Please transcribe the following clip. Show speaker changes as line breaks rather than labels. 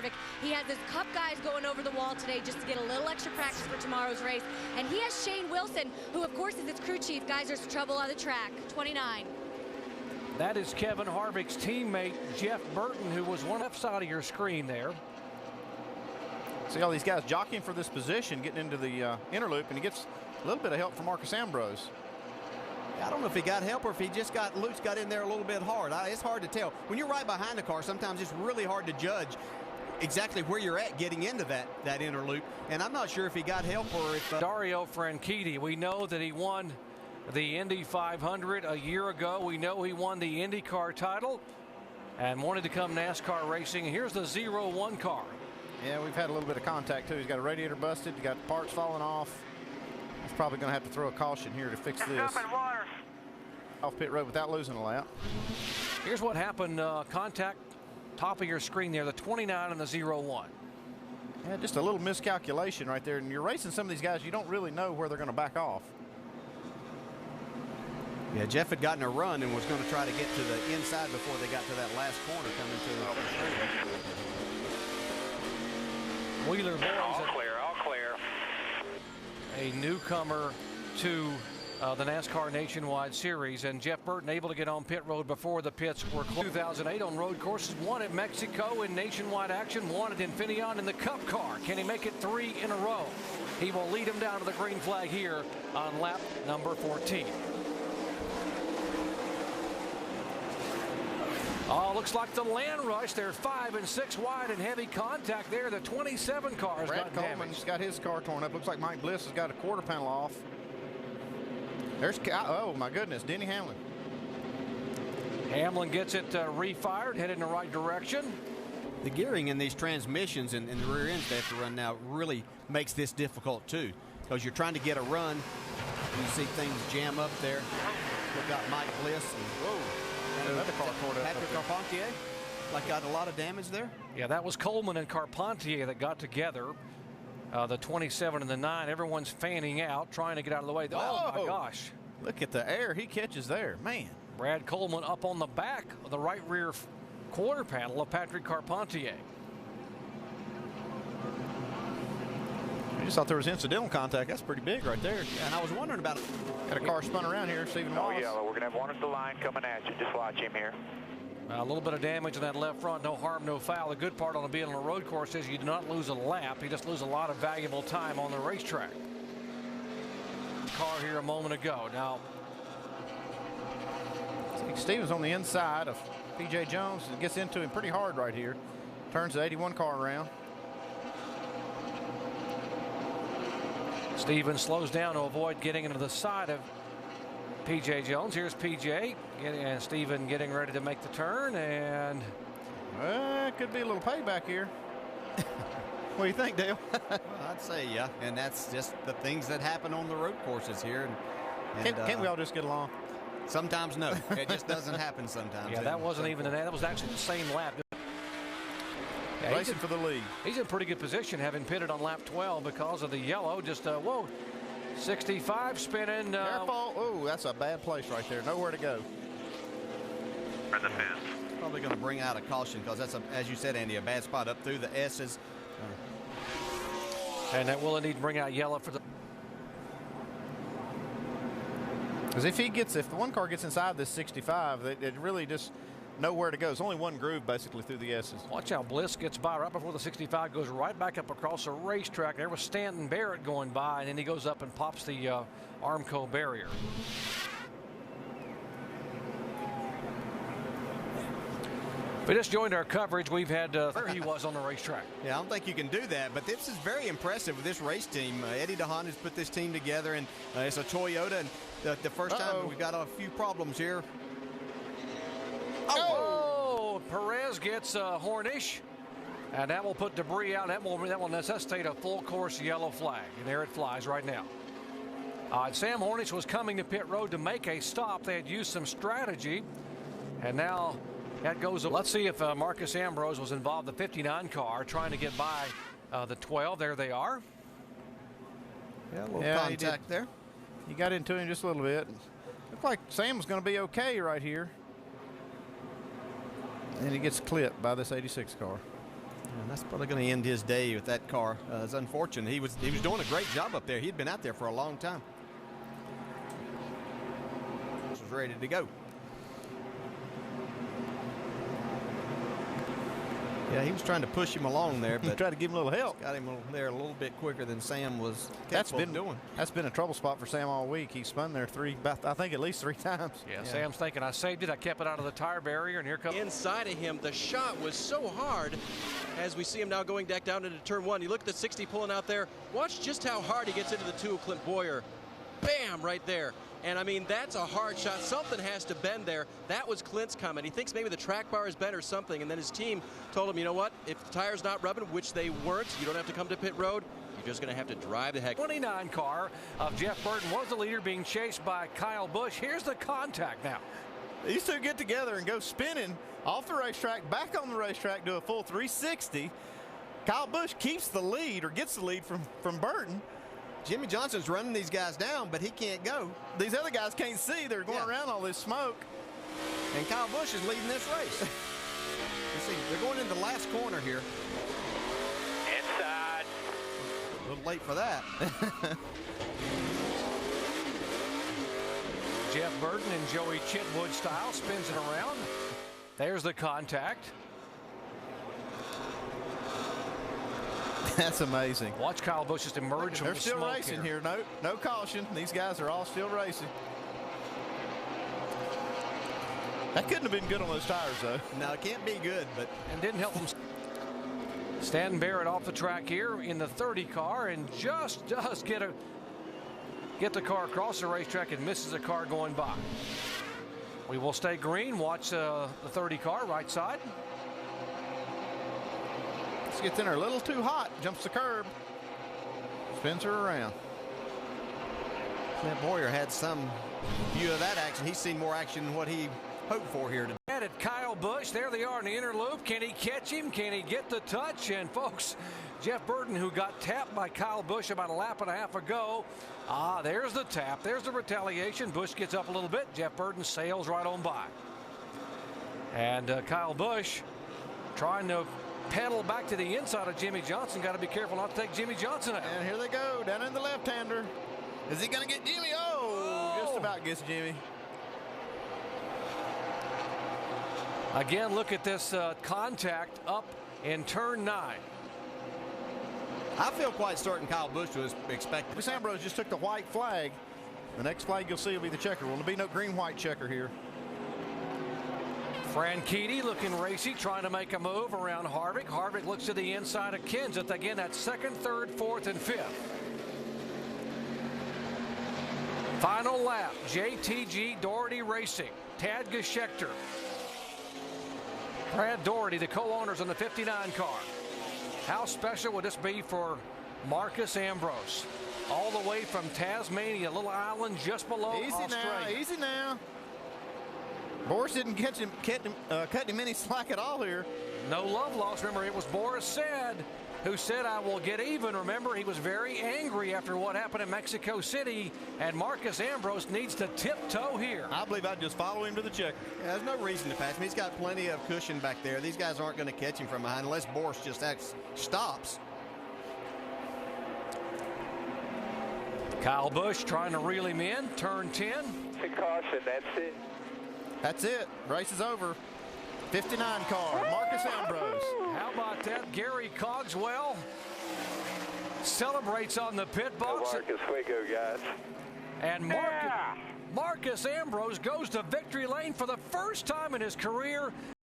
Harvick. He has his Cup guys going over the wall today just to get a little extra practice for tomorrow's race. And he has Shane Wilson, who of course is its crew chief. Guys, there's trouble on the track. 29.
That is Kevin Harvick's teammate, Jeff Burton, who was one left side of your screen there.
See all these guys jockeying for this position, getting into the inner loop, and he gets a little bit of help from Marcus Ambrose.
I don't know if he got help or if he just got loose, got in there a little bit hard. It's hard to tell. When you're right behind the car, sometimes it's really hard to judge exactly where you're at getting into that inner loop. And I'm not sure if he got help or if...
Dario Franchitti, we know that he won the Indy 500 a year ago. We know he won the IndyCar title and wanted to come NASCAR racing. Here's the 0-1 car.
Yeah, we've had a little bit of contact, too. He's got a radiator busted. He's got parts falling off. He's probably going to have to throw a caution here to fix this. Off pit road without losing a lap.
Here's what happened. Contact, top of your screen there, the 29 and the 0-1.
Yeah, just a little miscalculation right there. And you're racing some of these guys, you don't really know where they're going to back off.
Yeah, Jeff had gotten a run and was going to try to get to the inside before they got to that last corner coming to the
Wheeler Boys.
All clear, all clear.
A newcomer to the NASCAR Nationwide Series, and Jeff Burton able to get on pit road before the pits were closed. 2008 on road courses, won at Mexico in nationwide action, won at Infineon in the Cup car. Can he make it 3 in a row? He will lead him down to the green flag here on lap number 14. Oh, looks like the land rush. They're 5 and 6 wide and heavy contact there. The 27 cars
Brad
got
Coleman's
damaged.
got his car torn up. Looks like Mike Bliss has got a quarter panel off. There's, oh my goodness, Denny Hamlin.
Hamlin gets it refired, headed in the right direction.
The gearing in these transmissions and the rear ends they have to run now really makes this difficult too, because you're trying to get a run. You see things jam up there. We've got Mike Bliss and
Another car tore up.
Patrick Carpentier, like got a lot of damage there.
Yeah, that was Coleman and Carpentier that got together. The 27 and the 9. Everyone's fanning out, trying to get out of the way. Oh my gosh!
Look at the air he catches there, man.
Brad Coleman up on the back of the right rear quarter panel of Patrick Carpentier.
I just thought there was incidental contact. That's pretty big right there.
Yeah, and I was wondering about it.
Got a car spun around here, Stephen
Oh,
Wallace.
yeah, we're going to have one at the line coming at you. Just watch him here.
A little bit of damage in that left front, no harm, no foul. The good part on being on a road course is you do not lose a lap. You just lose a lot of valuable time on the racetrack. Car here a moment ago. Now,
Stevens on the inside of P.J. Jones and gets into him pretty hard right here. Turns the 81 car around.
Stevens slows down to avoid getting into the side of P.J. Jones. Here's P.J. and Steven getting ready to make the turn, and
it could be a little payback here. What do you think, Dale?
Well, I'd say, yeah, and that's just the things that happen on the road courses here. And
Can't we all just get along?
Sometimes no, it just doesn't happen sometimes.
yeah, that wasn't even that was actually the same lap. Yeah,
Racing for the lead.
He's in pretty good position, having pitted on lap 12 because of the yellow. Just whoa, 65 spinning.
Careful! Oh, that's a bad place right there. Nowhere to go.
For the fence.
Probably going to bring out a caution because that's, as you said, Andy, a bad spot up through the S's.
And that will indeed bring out yellow for the.
Because if the one car gets inside this 65, it really just nowhere to go. It's only one groove basically through the S's.
Watch how Bliss gets by right before the 65 goes right back up across the racetrack. There was Stanton Barrett going by, and then he goes up and pops the Armco barrier. We just joined our coverage. We've had where he was on the racetrack.
Yeah, I don't think you can do that, but this is very impressive with this race team. Eddie DeHaan has put this team together, and it's a Toyota. And the first time we've got a few problems here.
Oh, Perez gets Hornish, and that will put debris out. That will necessitate a full course yellow flag, and there it flies right now. Sam Hornish was coming to pit road to make a stop. They had used some strategy, and now that goes. Let's see if Marcus Ambrose was involved. The 59 car trying to get by the 12. There they are.
Yeah, a little contact there.
He got into him just a little bit. Looked like Sam was going to be okay right here. And he gets clipped by this 86 car.
And that's probably going to end his day with that car. It's unfortunate. He was doing a great job up there. He'd been out there for a long time. Was ready to go. Yeah, he was trying to push him along there, but
tried to give him a little help.
Got him there a little bit quicker than Sam was
That's
capable of doing.
That's been a trouble spot for Sam all week. He spun there I think at least 3 times.
Yeah, Sam's thinking, I saved it. I kept it out of the tire barrier, and here comes.
Inside of him, the shot was so hard. As we see him now going back down into turn 1. You look at the 60 pulling out there. Watch just how hard he gets into the 2 of Clint Boyer. Bam, right there. And I mean, that's a hard shot. Something has to bend there. That was Clint's comment. He thinks maybe the track bar is bent or something. And then his team told him, you know what? If the tire's not rubbing, which they weren't, you don't have to come to pit road. You're just going to have to drive the heck.
29 car of Jeff Burton was the leader, being chased by Kyle Busch. Here's the contact now.
These two get together and go spinning off the racetrack, back on the racetrack, do a full 360. Kyle Busch keeps the lead, or gets the lead from Burton.
Jimmy Johnson's running these guys down, but he can't go.
These other guys can't see. They're going around all this smoke.
And Kyle Busch is leading this race. You see, they're going into the last corner here.
Inside.
A little late for that.
Jeff Burton in Joey Chitwood style spins it around. There's the contact.
That's amazing.
Watch Kyle Busch just emerge from
They're
the
still
smoke
racing here. No caution. These guys are all still racing. That couldn't have been good on those tires, though.
No, it can't be good, but
And didn't help them. Stan Barrett off the track here in the 30 car, and just does get the car across the racetrack and misses a car going by. We will stay green. Watch the 30 car right side.
This gets in her a little too hot. Jumps the curb. Spins her around.
Clint Boyer had some view of that action. He's seen more action than what he hoped for here today.
At Kyle Busch, there they are in the inner loop. Can he catch him? Can he get the touch? And folks, Jeff Burton, who got tapped by Kyle Busch about a lap and a half ago. There's the tap. There's the retaliation. Busch gets up a little bit. Jeff Burton sails right on by. And Kyle Busch trying to pedal back to the inside of Jimmy Johnson. Got to be careful not to take Jimmy Johnson out.
And here they go, down in the left-hander. Is he going to get Jimmy? Oh, just about gets Jimmy.
Again, look at this contact up in turn 9.
I feel quite certain Kyle Busch was expecting.
Chris Ambrose just took the white flag. The next flag you'll see will be the checker. Will there be no green-white checker here?
Franchitti looking racy, trying to make a move around Harvick. Harvick looks to the inside of Kenseth. Again, that's 2nd, 3rd, 4th, and 5th. Final lap, JTG Doherty Racing. Tad Geschecter. Brad Doherty, the co-owners on the 59 car. How special would this be for Marcus Ambrose? All the way from Tasmania, little island just below Australia.
Easy now. Boris didn't cut him any slack at all here.
No love lost. Remember, it was Boris Said who said, I will get even. Remember, he was very angry after what happened in Mexico City, and Marcus Ambrose needs to tiptoe here.
I believe I'd just follow him to the checker.
Yeah, there's no reason to pass him. He's got plenty of cushion back there. These guys aren't going to catch him from behind unless Boris just stops.
Kyle Busch trying to reel him in. Turn 10.
Caution, that's it.
That's it. Race is over. 59 car, Marcus Ambrose.
How about that? Gary Cogswell celebrates on the pit box.
Marcus, way go, guys.
And Marcus Ambrose goes to victory lane for the first time in his career.